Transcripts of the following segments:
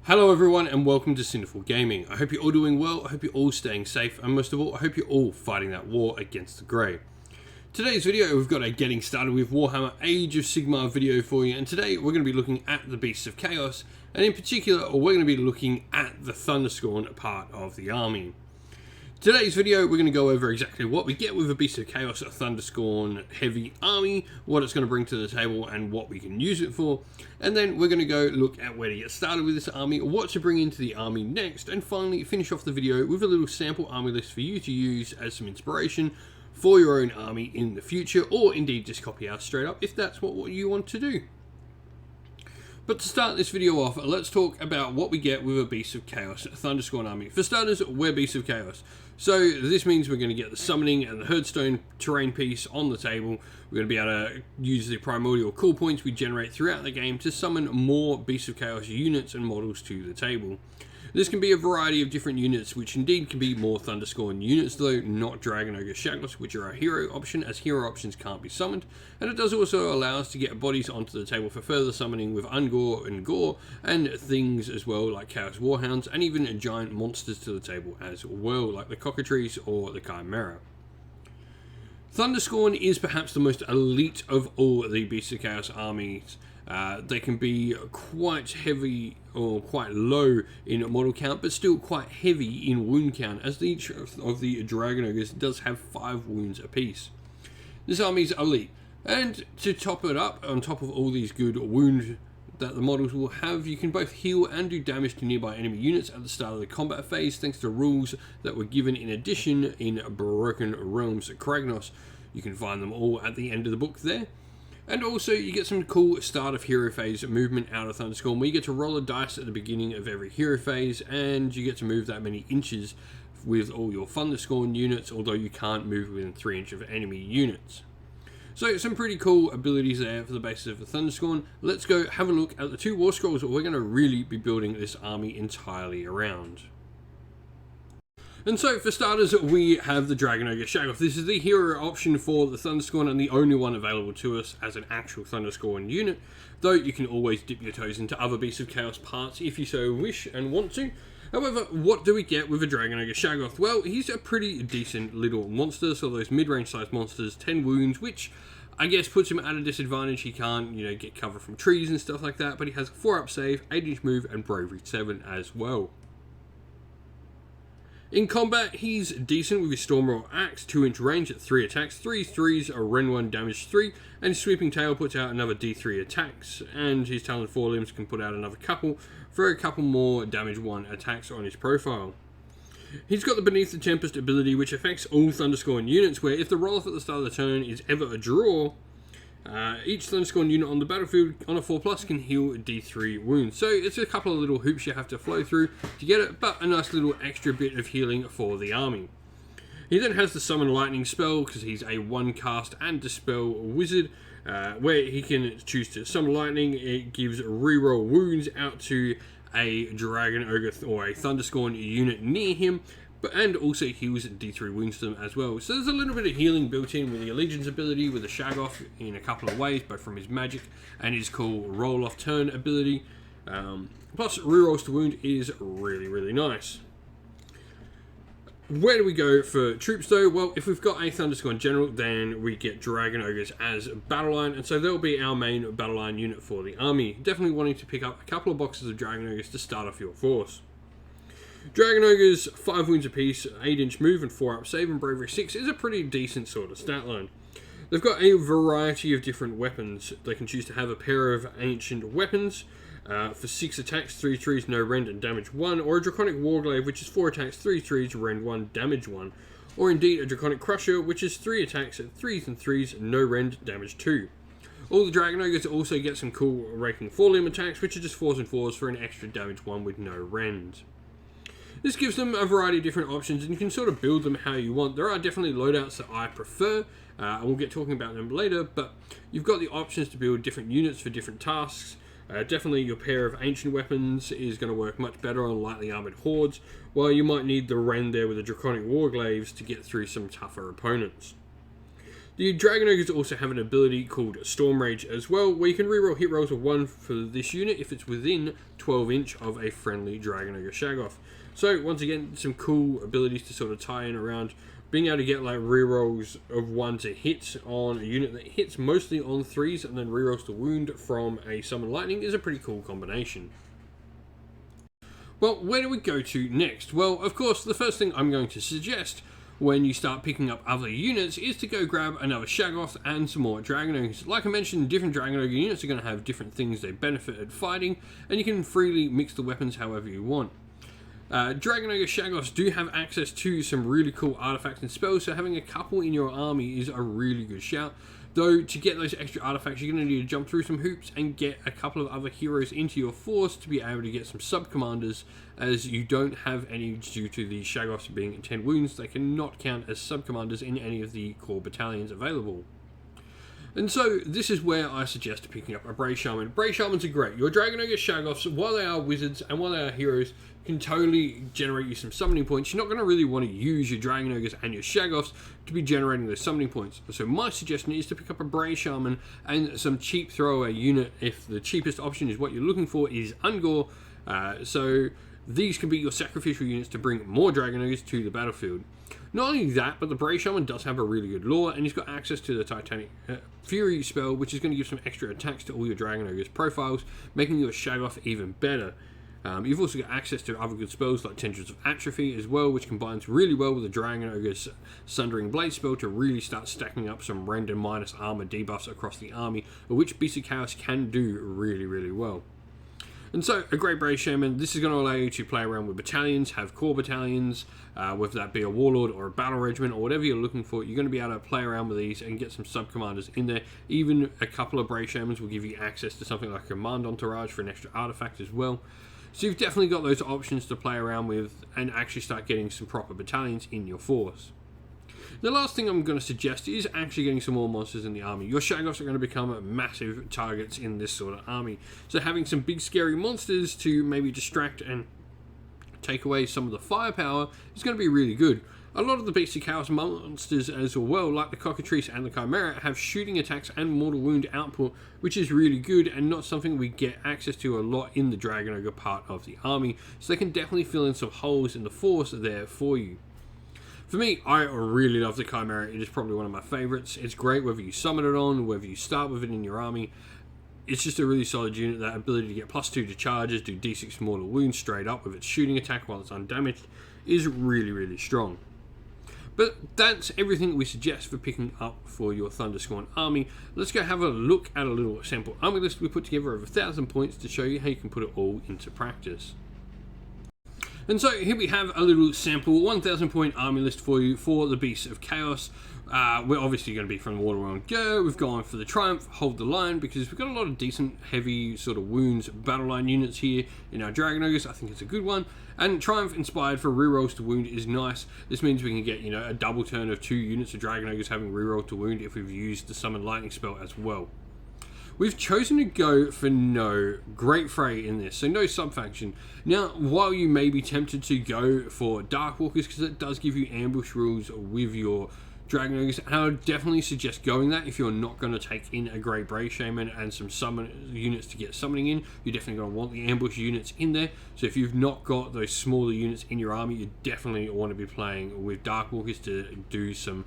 Hello everyone and welcome to Sinful Gaming. I hope you're all doing well, I hope you're all staying safe, and most of all, I hope you're all fighting that war against the Grey. Today's video, we've got a Getting Started with Warhammer Age of Sigmar video for you, and today we're going to be looking at the Beasts of Chaos, and in particular, we're going to be looking at the Thunderscorn part of the army. Today's video, we're going to go over exactly what we get with a Beast of Chaos, a Thunderscorn heavy army, what it's going to bring to the table and what we can use it for, and then we're going to go look at where to get started with this army, what to bring into the army next, and finally finish off the video with a little sample army list for you to use as some inspiration for your own army in the future, or indeed just copy out straight up if that's what you want to do. But to start this video off, let's talk about what we get with a Beast of Chaos Thunderscorn army. For starters, we're Beasts of Chaos. So this means we're going to get the summoning and the herdstone terrain piece on the table. We're going to be able to use the primordial cool points we generate throughout the game to summon more Beasts of Chaos units and models to the table. This can be a variety of different units, which indeed can be more Thunderscorn units, though not Dragon Ogre Shackles, which are a hero option, as hero options can't be summoned. And it does also allow us to get bodies onto the table for further summoning with Ungor and Gore, and things as well like Chaos Warhounds, and even giant monsters to the table as well, like the Cockatrice or the Chimera. Thunderscorn is perhaps the most elite of all the Beasts of Chaos armies. They can be quite heavy or quite low in model count, but still quite heavy in wound count, as each of the Dragon Ogres does have 5 wounds apiece. This army is elite, and to top it up, on top of all these good wound that the models will have, you can both heal and do damage to nearby enemy units at the start of the combat phase, thanks to rules that were given in addition in Broken Realms Kragnos. You can find them all at the end of the book there. And also, you get some cool start of hero phase movement out of Thunderscorn, where you get to roll a dice at the beginning of every hero phase, and you get to move that many inches with all your Thunderscorn units, although you can't move within 3 inches of enemy units. So, some pretty cool abilities there for the basis of the Thunderscorn. Let's go have a look at the 2 war scrolls that we're going to really be building this army entirely around. And so, for starters, we have the Dragon Ogre Shackles. This is the hero option for the Thunderscorn and the only one available to us as an actual Thunderscorn unit, though you can always dip your toes into other Beasts of Chaos parts if you so wish and want to. However, what do we get with a Dragon Ogre Shagoth? Well, he's a pretty decent little monster, so those mid-range sized monsters, 10 wounds, which I guess puts him at a disadvantage. He can't, get cover from trees and stuff like that, but he has a 4-up save, 8-inch move, and Bravery 7 as well. In combat, he's decent with his Stormroll Axe, 2-inch range at 3 attacks, 3 3s, a Ren 1 damage 3, and his Sweeping Tail puts out another D3 attacks, and his Talon Forelimbs can put out another couple for a couple more damage 1 attacks on his profile. He's got the Beneath the Tempest ability, which affects all Thunderscorn units, where if the roll-off at the start of the turn is ever a draw, each Thunderscorn unit on the battlefield on a 4+ can heal D3 wounds. So it's a couple of little hoops you have to flow through to get it, but a nice little extra bit of healing for the army. He then has the Summon Lightning spell, because he's a 1-cast and Dispel wizard, where he can choose to summon lightning. It gives reroll wounds out to a Dragon Ogre or a Thunderscorn unit near him, and also heals D3 wounds to them as well. So there's a little bit of healing built in with the Allegiance ability, with the Shagoth in a couple of ways, both from his magic and his cool roll-off turn ability. Plus, rerolls to wound is really, really nice. Where do we go for troops though? Well, if we've got a Thunderscorn General, then we get Dragon Ogres as battle line, and so they'll be our main battle line unit for the army. Definitely wanting to pick up a couple of boxes of Dragon Ogres to start off your force. Dragon Ogres, 5 wounds apiece, 8-inch move and 4-up save, and Bravery 6 is a pretty decent sort of stat line. They've got a variety of different weapons. They can choose to have a pair of ancient weapons for 6 attacks, 3 3s, no rend and damage 1, or a Draconic Warglaive, which is 4 attacks, 3 3s, rend 1, damage 1, or indeed a Draconic Crusher, which is 3 attacks, 3s and 3s, no rend, damage 2. All the Dragon Ogres also get some cool Raking Forelimb attacks, which are just 4s and 4s for an extra damage 1 with no rend. This gives them a variety of different options, and you can sort of build them how you want. There are definitely loadouts that I prefer, and we'll get talking about them later, but you've got the options to build different units for different tasks. Definitely your pair of ancient weapons is going to work much better on lightly armoured hordes, while you might need the Ren there with the Draconic Warglaives to get through some tougher opponents. The Dragon Ogres also have an ability called Storm Rage as well, where you can reroll hit rolls of 1 for this unit if it's within 12 inch of a friendly Dragon Ogre Shaggoth. So once again, some cool abilities to sort of tie in around being able to get like rerolls of 1 to hit on a unit that hits mostly on 3s and then rerolls to wound from a Summon Lightning is a pretty cool combination. Well, where do we go to next? Well, of course, the first thing I'm going to suggest when you start picking up other units is to go grab another Shaggoth and some more Dragon Ogres. Like I mentioned, different Dragon Ogre units are going to have different things they benefit at fighting, and you can freely mix the weapons however you want. Dragon Ogre Shaggoths do have access to some really cool artifacts and spells, so having a couple in your army is a really good shout. Though, to get those extra artifacts, you're going to need to jump through some hoops and get a couple of other heroes into your force to be able to get some sub-commanders, as you don't have any due to the Shaggoths being 10 wounds. They cannot count as sub-commanders in any of the core battalions available. And so, this is where I suggest picking up a Bray Shaman. Bray Shamans are great. Your Dragon Ogre Shaggoths, while they are wizards and while they are heroes, can totally generate you some summoning points. You're not going to really want to use your Dragon Ogres and your Shaggoths to be generating those summoning points. So my suggestion is to pick up a Bray Shaman and some cheap throwaway unit if the cheapest option is what you're looking for is Ungor. So these can be your sacrificial units to bring more Dragon Ogres to the battlefield. Not only that, but the Bray Shaman does have a really good lore, and he's got access to the Titanic Fury spell, which is going to give some extra attacks to all your Dragon Ogres profiles, making your Shaggoth even better. You've also got access to other good spells like Tendrils of Atrophy as well, which combines really well with the Dragon Ogre's Sundering Blade spell to really start stacking up some render minus armor debuffs across the army, which Beast of Chaos can do really, really well. And so, a great Bray Shaman, this is going to allow you to play around with battalions, have core battalions, whether that be a Warlord or a Battle Regiment or whatever you're looking for. You're going to be able to play around with these and get some sub-commanders in there. Even a couple of Bray Shamans will give you access to something like Command Entourage for an extra artifact as well. So you've definitely got those options to play around with and actually start getting some proper battalions in your force. The last thing I'm going to suggest is actually getting some more monsters in the army. Your Shaggoths are going to become massive targets in this sort of army. So having some big scary monsters to maybe distract and take away some of the firepower is going to be really good. A lot of the Beast of Chaos monsters as well, like the Cockatrice and the Chimera, have shooting attacks and mortal wound output, which is really good and not something we get access to a lot in the Dragon Ogre part of the army, so they can definitely fill in some holes in the force there for you. For me, I really love the Chimera. It is probably one of my favourites. It's great whether you summon it on, whether you start with it in your army. It's just a really solid unit. That ability to get +2 to charges, do d6 mortal wounds straight up with its shooting attack while it's undamaged is really, really strong. But that's everything we suggest for picking up for your Thunderscorn army. Let's go have a look at a little sample army list we put together of 1,000 points to show you how you can put it all into practice. And so here we have a little sample 1,000 point army list for you for the Beasts of Chaos. We're obviously going to be from the Waterworld Go. We've gone for the Triumph, Hold the Line, because we've got a lot of decent, heavy sort of wounds battle line units here in our Dragon Ogres. I think it's a good one. And Triumph inspired for rerolls to wound is nice. This means we can get, a double turn of 2 units of Dragon Ogres having reroll to wound if we've used the Summon Lightning spell as well. We've chosen to go for no Great Fray in this, so no sub-faction. Now, while you may be tempted to go for Darkwalkers, because it does give you ambush rules with your Dragon Ogres, and I would definitely suggest going that if you're not going to take in a Grey Bray Shaman and some summon units to get summoning in. You're definitely going to want the ambush units in there. So if you've not got those smaller units in your army, you definitely want to be playing with Darkwalkers to do some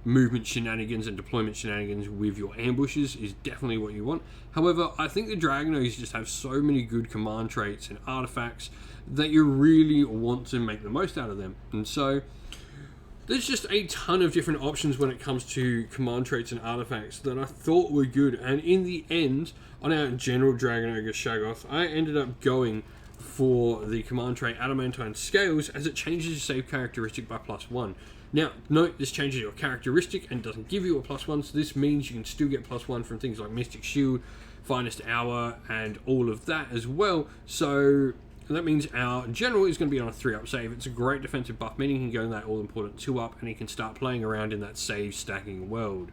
movement shenanigans and deployment shenanigans with your ambushes is definitely what you want. However, I think the Dragon Ogres just have so many good command traits and artifacts that you really want to make the most out of them. And so there's just a ton of different options when it comes to command traits and artifacts that I thought were good. And in the end, on our general Dragon Ogre Shaggoth, I ended up going for the command trait Adamantine Scales, as it changes your save characteristic by +1. Now, note, this changes your characteristic and doesn't give you a +1, so this means you can still get +1 from things like Mystic Shield, Finest Hour, and all of that as well. So that means our general is going to be on a 3-up save. It's a great defensive buff, meaning he can go in that all-important 2-up, and he can start playing around in that save-stacking world.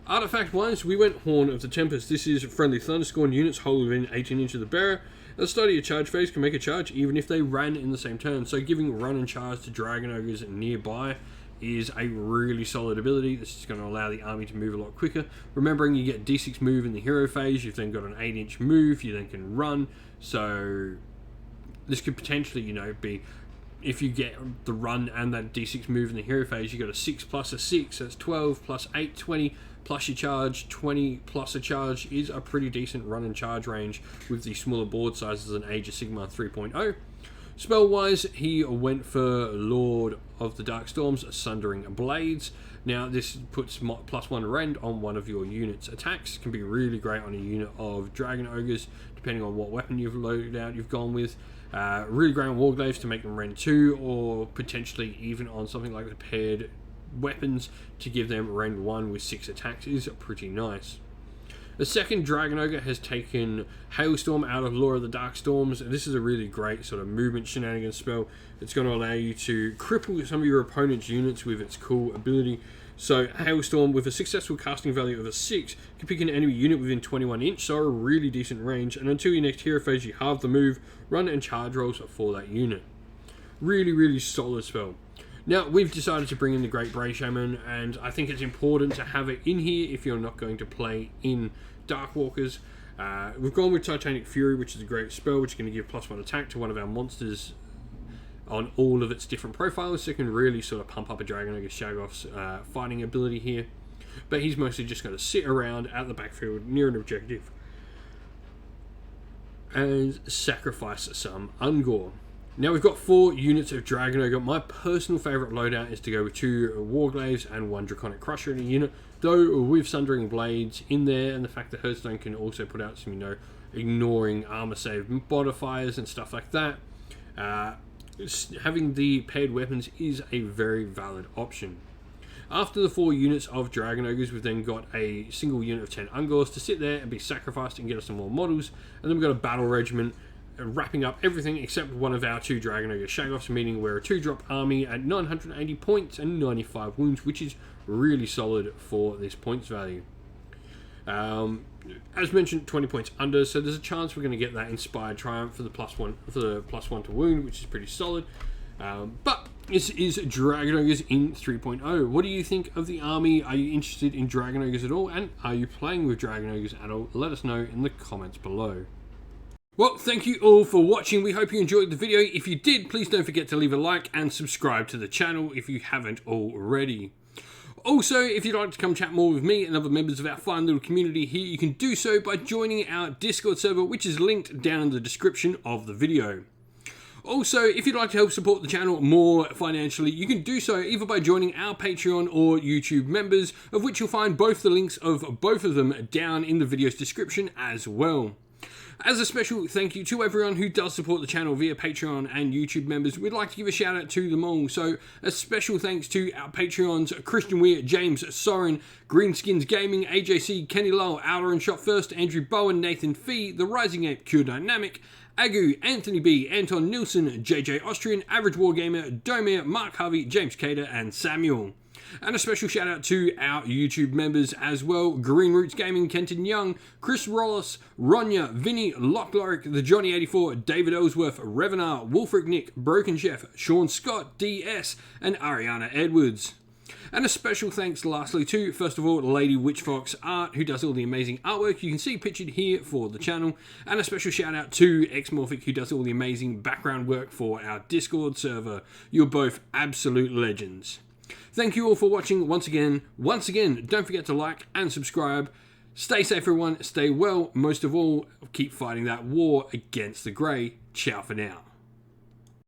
Artifact-wise, we went Horn of the Tempest. This is friendly Thunderscorn units hold within 18 inches of the bearer. At the start of your charge phase, can make a charge even if they ran in the same turn. So giving run and charge to Dragon Ogres nearby is a really solid ability. This is going to allow the army to move a lot quicker. Remembering you get D6 move in the hero phase, you've then got an 8-inch move, you then can run. So this could potentially, be, if you get the run and that D6 move in the hero phase, you got a 6 plus a 6, that's 12 plus 8, 20, plus your charge, 20 plus a charge is a pretty decent run and charge range with the smaller board sizes and Age of Sigmar 3.0. Spell-wise, he went for Lord of the Dark Storms, Sundering Blades. Now, this puts +1 rend on one of your unit's attacks. Can be really great on a unit of Dragon Ogres, depending on what weapon you've loaded out you've gone with. Really great on Warglaives to make them rend 2, or potentially even on something like the paired weapons to give them rend 1 with 6 attacks is pretty nice. The second Dragon Ogre has taken Hailstorm out of Lore of the Dark Storms. This is a really great sort of movement shenanigans spell. It's going to allow you to cripple some of your opponent's units with its cool ability. So Hailstorm, with a successful casting value of a 6, can pick an enemy unit within 21 inch, so a really decent range, and until your next hero phase you halve the move, run and charge rolls for that unit. Really, really solid spell. Now, we've decided to bring in the Great Bray Shaman, and I think it's important to have it in here if you're not going to play in Darkwalkers. We've gone with Titanic Fury, which is a great spell, which is going to give +1 attack to one of our monsters on all of its different profiles, so it can really sort of pump up a Dragon Ogre Shagoth's fighting ability here. But he's mostly just going to sit around at the backfield near an objective and sacrifice some Ungor. Now we've got 4 units of Dragon Ogre. My personal favourite loadout is to go with 2 Warglaives and 1 Draconic Crusher in a unit, though with Sundering Blades in there and the fact that Hearthstone can also put out some, ignoring armor save modifiers and stuff like that. Having the paired weapons is a very valid option. After the 4 units of Dragon Ogres, we've then got a single unit of 10 Ungors to sit there and be sacrificed and get us some more models, and then we've got a Battle Regiment wrapping up everything except one of our 2 Dragon Ogre Shagoths, meaning we're a 2-drop army at 980 points and 95 wounds, which is really solid for this points value. As mentioned, 20 points under, so there's a chance we're going to get that Inspired Triumph for the +1 to wound, which is pretty solid. But this is Dragon Ogres in 3.0. What do you think of the army? Are you interested in Dragon Ogres at all? And are you playing with Dragon Ogres at all? Let us know in the comments below. Well, thank you all for watching. We hope you enjoyed the video. If you did, please don't forget to leave a like and subscribe to the channel if you haven't already. Also, if you'd like to come chat more with me and other members of our fine little community here, you can do so by joining our Discord server, which is linked down in the description of the video. Also, if you'd like to help support the channel more financially, you can do so either by joining our Patreon or YouTube members, of which you'll find both the links of both of them down in the video's description as well. As a special thank you to everyone who does support the channel via Patreon and YouTube members, we'd like to give a shout out to them all. So a special thanks to our Patreons, Christian Weir, James Soren, Greenskins Gaming, AJC, Kenny Lowell, Outer and Shot First, Andrew Bowen, Nathan Fee, The Rising Ape, Cure Dynamic, Agu, Anthony B, Anton Nilsson, JJ Austrian, Average Wargamer, Domir, Mark Harvey, James Cater and Samuel. And a special shout out to our YouTube members as well: Green Roots Gaming, Kenton Young, Chris Rollis, Ronya, Vinny, Lockloric, the Johnny84, David Ellsworth, Revenar, Wolfric Nick, Broken Chef, Sean Scott, DS, and Ariana Edwards. And a special thanks lastly to, first of all, Lady Witchfox Art, who does all the amazing artwork you can see pictured here for the channel. And a special shout out to Xmorphic, who does all the amazing background work for our Discord server. You're both absolute legends. Thank you all for watching once again. Don't forget to like and subscribe. Stay safe everyone, stay well. Most of all, keep fighting that war against the Grey. Ciao for now.